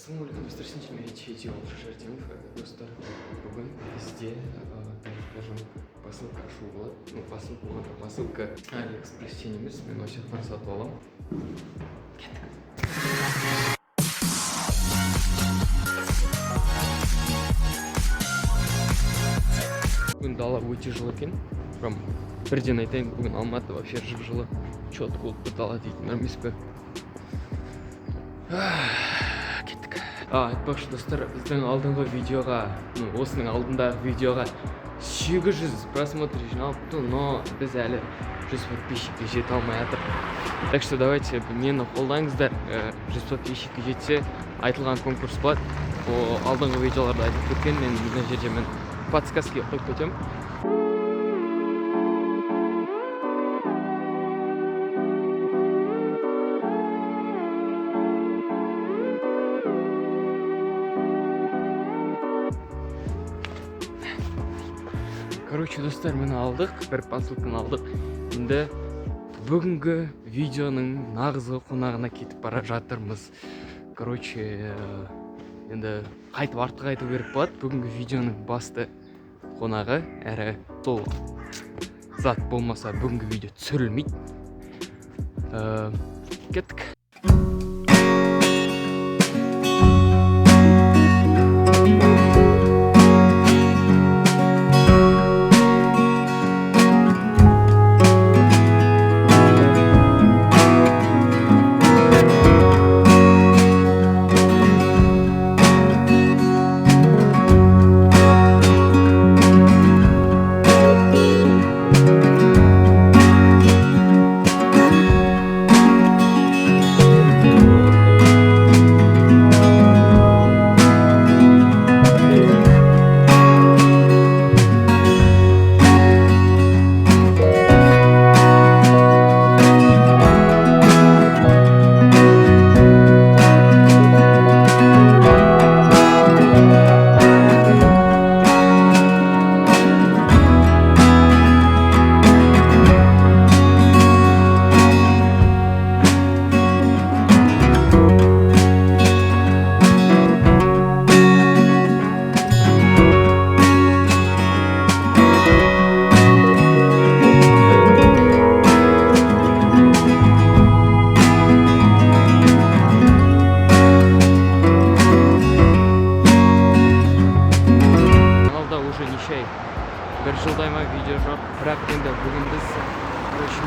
Ассалаумалейкум, здравствуйте, меня Чети Олжардинов, достар. Бүгін бізде, так скажем, посылка ашу болады. Ну, посылка Алиэкспресстен емес, мен осы жақтан сатып аламын. Бүгін дала өте жылы екен. Прям бірден айтайын, бүгін Алматы вообще жып-жылы. Четко болып дала дейтін емес пе? Кеттік. Айтпақшы достар, біздің алдыңғы видеоға, осының алдындағы видеоға 800 просмотр жиналыпты, но біз әлі 100 подписчикке жете алмай жатыр. Так что давайте мені қолдаңыздар. 100 подписчикке жетсе айтылған конкурс болады. Алдыңғы видеоларда айтып кеткен, мен мына жерде мен подсказки қойып кетемін. Короче, достар, мені алдық, бір посылканы алдық. Енді бүгінгі видеоның нағызғы қонағына кетіп бара жатырмыз. Короче, енді қайтып артқа айту керек болады. Бүгінгі видеоның басты қонағы, әрі сол зат болмаса бүгінгі видео түсірілмейді. Кеттік. Бір жылдай ма видео жоқ, бірақ енді бүгін біз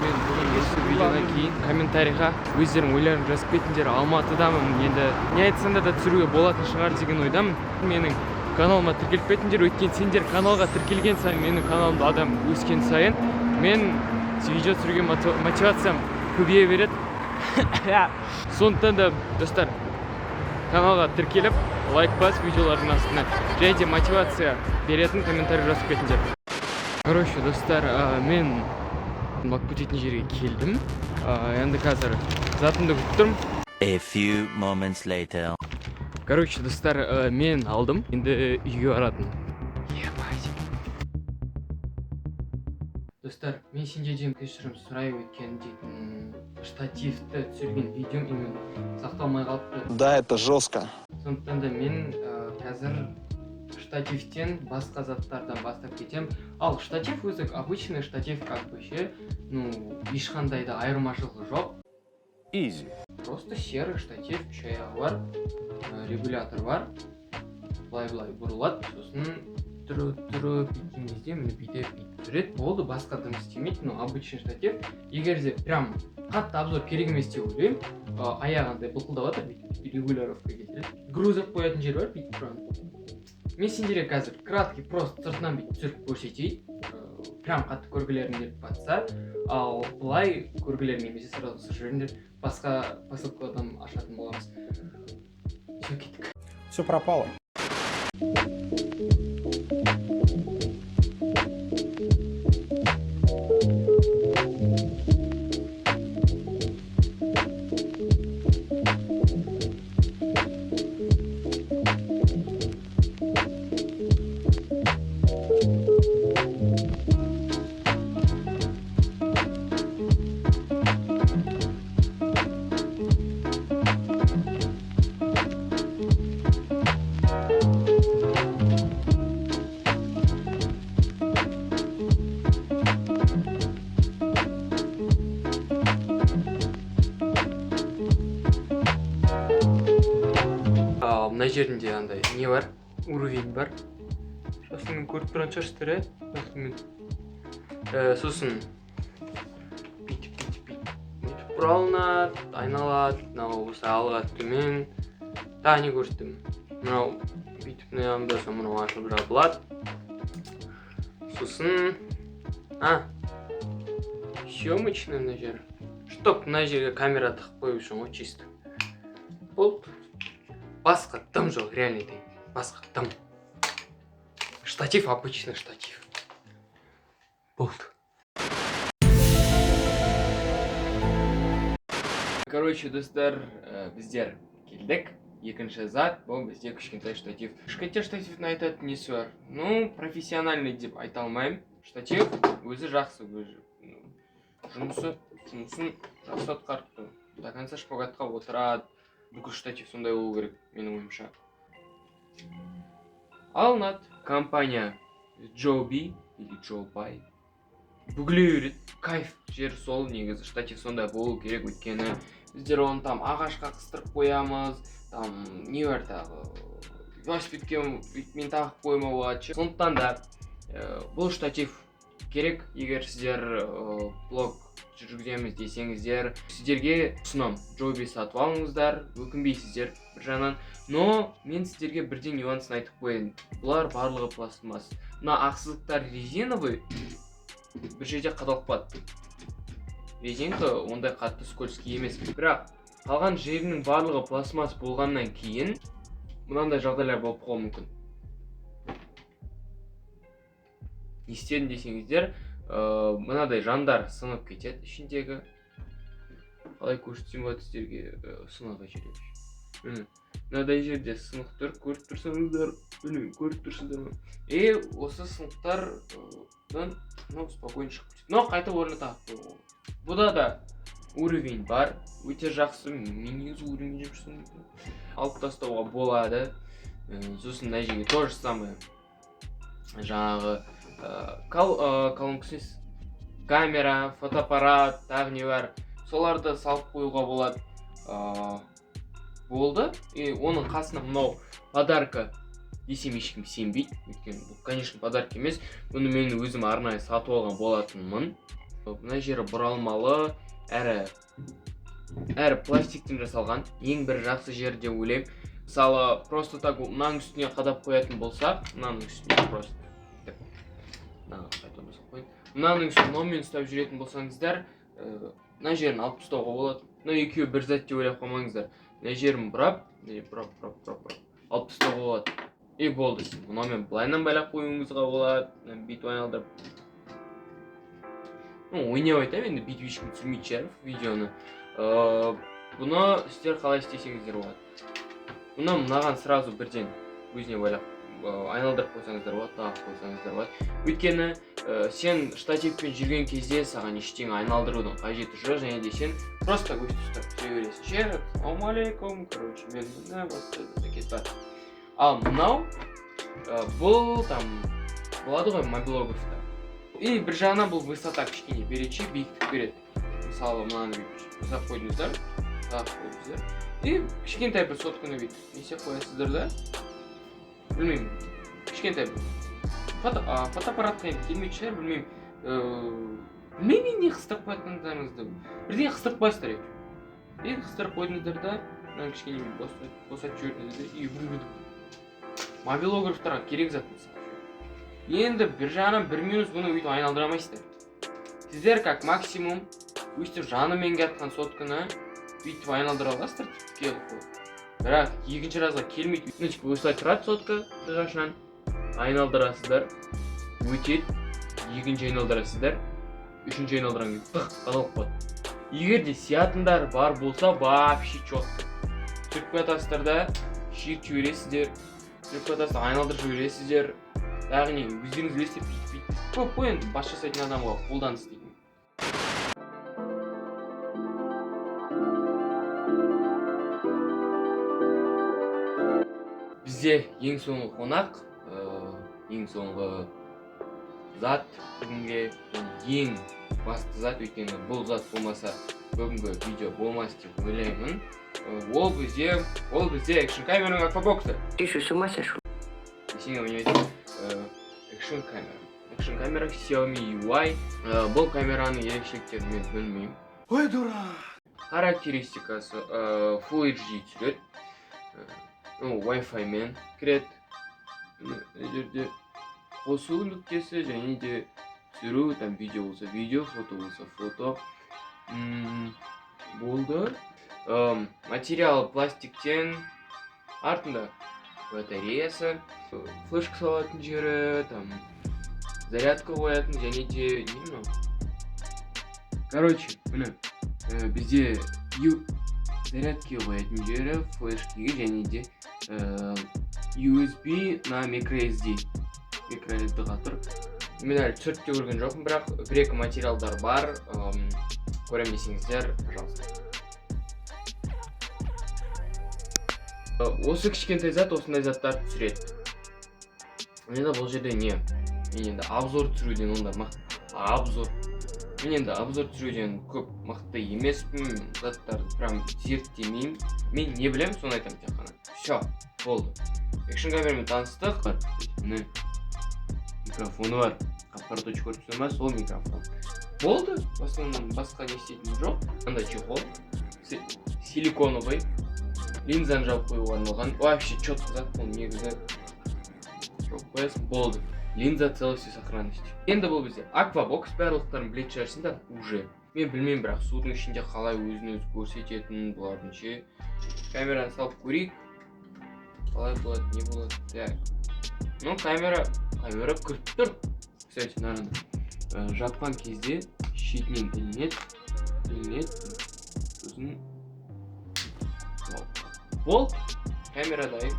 мен бүгін осы видеодан кейін комментарийға өздерің ойларын жазып кетіңдер. Алматыдамын, енді не айтсаңда да түсіруге болатын шығар деген ойдамын. Менің каналыма тіркеліп кетіңдер, өйткені сендер каналға тіркелген сайын, менің каналымда адам өскен сайын, мен видео түсіруге мотивациям көбейе береді. Сондықтан да достар, каналға тіркеліп, лайк бас видеолардың астына, және де мотивация беретін комментарий жазып кетіңдер. Короче, достар, мен Баку дейтін жерге келдім. Енді қазір затымды күтіп тұрмын. A few moments later. Короче, достар, мен алдым. Енді үйге баратын. Достар, мен сендерден кешірім сұрай өткен дейтін штативті түсірген видеом именно сақталмай қалыпты. Да, это жестко. Сондықтан да мен қазір штативтен басқа заттардан бастап кетем. Ал штатив өзі обычный штатив, как бы ше, ешқандай да айырмашылығы жоқ. Easy. Просто серый штатив, шаяғы бар, регулятор бар, былай бұрылады, сосын түрі біткен кезде мені бүйтіп жүреді. Болды, басқа дым істемейді, обычный штатив. Егер де прям қатты обзор керек емес деп ойлаймын, аяғандай былқылдап жатыр, бүйтіп регулировка кетеді. Грузов қоятын жер бар, бүйтіп тұрған. Мен сендерге қазір краткий просто сыртынан бүйтіп түсіріп көрсетейін. Прям қатты көргілерің келіп батса, ал былай көргілерің немесе сразу жүріңдер, басқа посылкадан ашатын боламыз. Все, кеттік. Все пропало. ал мына жерінде андай не бар, уровень бар. Сосын көріп тұрған шығарсыздар, сосын бүйтіп бұралынады, айналады, мынау осы алға төмен. Тағы не көрсетем, мынау бүйтіп мынау мынау ашылып жабылады. Сосын съемочный мына жер. Чтоб мына жерге камера тығып қою үшін ғой, чисто. Болды. Басқа тым жоқ, реально айтайын. Басқа тым. Штатив, обычный штатив. Болды. Короче, достар, біздер келдік. Екінші зат, бұл бізде кішкентай штатив. Кішкентай штативтің айтатын несі бар? Ну, профессиональный деп айта алмаймын. Штатив өзі жақсы, жұмысын жақсы атқарып, до конца шпагатқа отырады. Бүкіл штатив сондай болу керек, менің ойымша. Алынады. Компания Joby или Joby. Бүглей береді. Кайф жер сол, негізі штатив сондай болу керек, өйткені біздер оны там ағашқа қыстырып қоямыз, там не бар тағы, велосипедке мен тағып қойма болады. Сондықтан да бұл штатив керек. Егер сіздер блог жүргіземіз десеңіздер, сіздерге ұсынам, Joby сатып алыңыздар, өкінбейсіздер бір жағынан. Но мен сіздерге бірден нюансын айтып қояйын. Бұлар барлығы пластмасс. Мына ақсыздықтар резиновый, бір жерде қадалып қалады. Резинка ондай қатты скользкий емес. Бірақ қалған жерінің барлығы пластмасс болғаннан кейін мынандай жағдайлар болып қалуы мүмкін. Не істедім десеңіздер, мынадай жандар сынып кетеді ішіндегі. Қалай көрсетсем болады сіздерге, сынығы жерде. Мынадай жерде сынық тұр, көріп тұрсаңыздар, көріп тұрсыздар ма? Осы сынықтардан спокойно шығып кетеді. Но қайтып орнына тағып қойған. Бұда да уровень бар, өте жақсы. Мен негізі уровень жүрсін алып тастауға болады. Сосын мына жерге то же самое. Жаңағы колонкасыз камера, фотоаппарат, тағы не бар. Соларды салып қоюға болады. Болды. Оның қасына мынау подарка десем ешкім сенбейді. Өйткені бұл, конечно, подарка емес. Бұны мен өзім арнайы сатып алған болатынмын. Мына жері бұралмалы, әрі пластиктен жасалған. Ең бір жақсы жер деп ойлаймын. Мысалы, просто так мынаның үстіне қадап қоятын болсақ, мынаның үстіне просто мынаның үстіне мынамен ұстап жүретін болсаңыздар, мына жерін алып тастауға болады. Мына екеуі бір зат деп ойлап қалмаңыздар. Мына жерін бұрап алып тастауға болады. Болды. Мынамен былайынан байлап қоюыңызға болады. Бүйтіп айналдырып. Ойнап айтамын, енді бүйтіп ешкім түсірмейді шығар видеоны. Бұны сіздер қалай істесеңіздер болады. Бұны мынаған сразу бірден өзіне байлап айналдырып қойсаңыздар болады, тағып қойсаңыздар болады. Өйткені сен штативпен жүрген кезде саған ештеңе айналдырудың қажеті жоқ, және де сен просто өстіп ұстап жүре бересің. Ше, ассалаумалейкум, короче, мен бар. Ал мынау бұл там болады ғой мобилографта. И бір жағынан бұл высота кішкене беречі, биіктік береді. Мысалы мынаны ұзақ қойдыңыздар, и кішкентай бір сотканы бүйтіп несе қоясыздар да. Білмеймін, кішкентай бір фотоаппаратқа енді келмейді шығар, білмеймін. Білмеймін не қыстырып қоятындарыңызды. Бірден қыстырып қойсыздар еді. Қыстырып қойдыңыздар да, мынаны кішкене босатып жібердіңіздер и выведіп. Мобилографтарға керек зат мысалы. Енді бір жағынан 1 минут бұны өйтіп айналдырамайсыздар. Сіздер как максимум өйтіп жанымен келатқан сотканы өйтіп айналдыра аласыздар, тіпті келіп қойып. Бірақ екінші разға келмейді. Осылай тұрады сотка жағашынан, айналдырасыздар, өтеді, екінші айналдырасыздар, үшінші айналдырған кезде қадалып қойды. Егер де сиятындар бар болса, вообще четко. Түріп қоятасыздар да, шиіріп жібересіздер, түріп қоятасыздар, айналдырып жібересіздер. Яғни өздеріңіз үлестеп бүйтіп. Көп қой енді бас жасайтын адамға қолдан істейтін. Бізде ең соңғы қонақ, ең соңғы зат бүгінге ең басты зат, өйткені бұл зат болмаса бүгінгі видео болмас деп ойлаймын. Ол бізде экшн камераның аквабоксы. Ты что, с ума сошел? Десеңе мен айтайын, экшн камера. Экшн камера Xiaomi UI. Бұл камераның ерекшеліктерін мен білмеймін. Ой, дурак! Характеристикасы Full HD түсіреді. Wi-Fi мен кіреді. Бұл жерде қосу нүктесі және де түсіру, там видео болса видео, фото болса фото. Болды. Материал пластиктен, артында батареясы, флешка салатын жері, там зарядка қоятын және де не мынау. Короче, міне бізде зарядка қоятын жері, флешкаға және де USB на microSD. MicroSD-ға тұр. Мен әлі түсіріп те көрген жоқпын, бірақ бір-екі материалдар бар. Көрем десеңіздер, пожалуйста. Осы кішкентай зат осындай заттар түсіреді. Енді бұл жерде не? Мен енді обзор түсіруден онда обзор. Мен енді обзор түсіруден көп мықты емеспін, заттарды прям зерттемеймін. Мен не білем, соны айтамын тек қана. Все, болды. Экшн камерамен таныстық. Міне микрофоны бар. Қап-қара точка көріп тұрсың ба? Сол микрофон. Болды. Басқа не істейтін жоқ. Анда чехол. Силиконовый. Линзаны жауып қоюға арналған. Вообще четко зат, бұл негізі жауып қоясың. Болды. Линза целости сохранности. Енді бұл бізде аквабокс, барлықтарын білетін шығарсыңдар уже. Мен білмеймін, бірақ судың ішінде қалай өзін-өзі көрсететін бұлардың ше. Камераны салып көрейік. Қалай болады, не болады? Так. Ну, камера кіріп тұр. Кстати, наверное, жапқан кезде шетінен ілінеді. Сосын бол, камера дайын.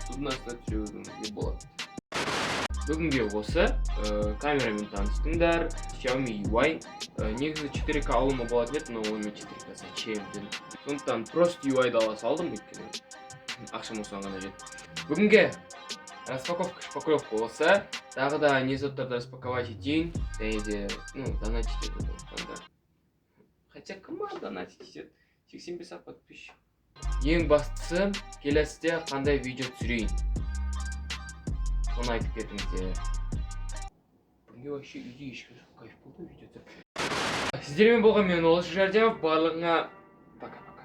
Судың астына түсіруге болады. Бүгінге осы камерамен таныстыңдар. Xiaomi UI. Негізі 4К алуыма болатын еді, но онымен 4К зачем дедім. Сондықтан просто UI-ды ала салдым, өйткені ақшам осыған ғана жетті. Бүгінге распаковка осы. Тағы да не заттарды распаковать етейін. Және де, донатить етеді. Хотя кім донатить етеді? 85 подписчик. Ең бастысы, келесіде қандай видео түсірейін. Соны айтып кетіңіздер. Бүгінге вообще үйде ешкім жоқ, кайф болды видеода. Сіздермен болған мен Олжас Жарденов, барлығыңа пока-пока.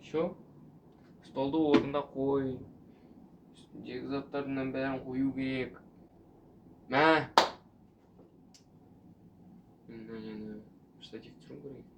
Все. Столды орнында қой. Үстіндегі заттарынан бәрін қою керек. Мә! Штатив түсірім көрейін.